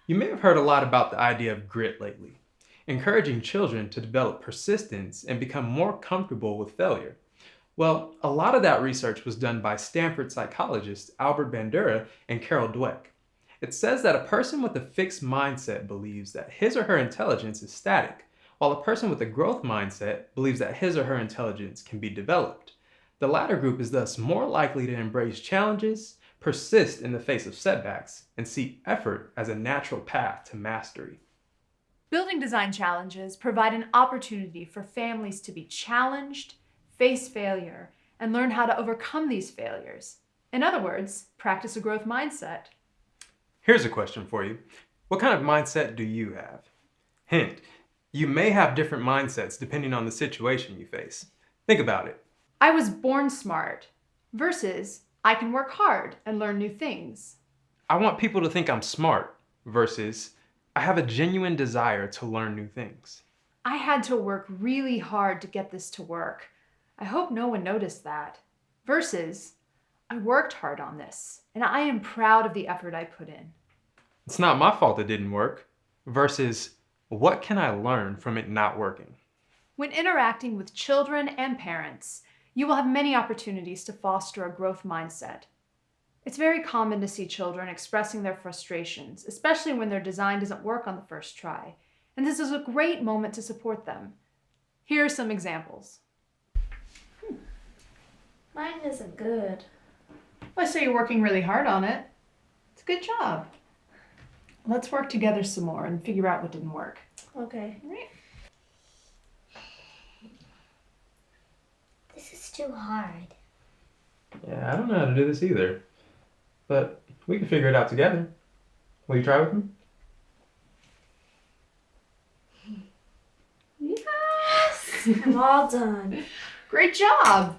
You may have heard a lot about the idea of grit lately, encouraging children to develop persistence and become more comfortable with failure. Well, a lot of that research was done by Stanford psychologists Albert Bandura and Carol Dweck. It says that a person with a fixed mindset believes that his or her intelligence is static, while a person with a growth mindset believes that his or her intelligence can be developed. The latter group is thus more likely to embrace challenges, persist in the face of setbacks, and see effort as a natural path to mastery. Building design challenges provide an opportunity for families to be challenged, face failure, and learn how to overcome these failures. In other words, practice a growth mindset. Here's a question for you. What kind of mindset do you have? Hint, you may have different mindsets depending on the situation you face. Think about it. I was born smart versus I can work hard and learn new things. I want people to think I'm smart versus I have a genuine desire to learn new things. I had to work really hard to get this to work. I hope no one noticed that. Versus, I worked hard on this, and I am proud of the effort I put in. It's not my fault it didn't work versus what can I learn from it not working? When interacting with children and parents, you will have many opportunities to foster a growth mindset. It's very common to see children expressing their frustrations, especially when their design doesn't work on the first try, and this is a great moment to support them. Here are some examples. Mine isn't good. I say you're working really hard on it. It's a good job. Let's work together some more and figure out what didn't work. Okay. All right. This is too hard. Yeah, I don't know how to do this either, but we can figure it out together. Will you try with me? Yes! I'm all done. Great job!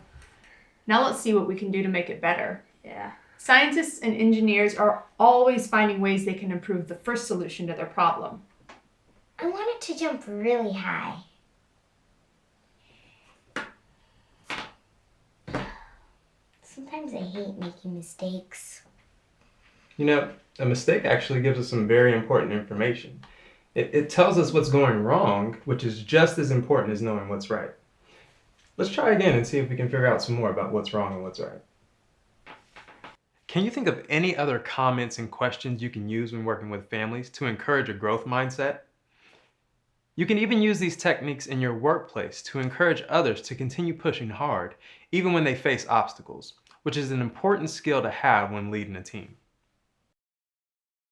Now let's see what we can do to make it better. Yeah. Scientists and engineers are always finding ways they can improve the first solution to their problem. I wanted to jump really high. Sometimes I hate making mistakes. You know, a mistake actually gives us some very important information. It tells us what's going wrong, which is just as important as knowing what's right. Let's try again and see if we can figure out some more about what's wrong and what's right. Can you think of any other comments and questions you can use when working with families to encourage a growth mindset? You can even use these techniques in your workplace to encourage others to continue pushing hard, even when they face obstacles, which is an important skill to have when leading a team.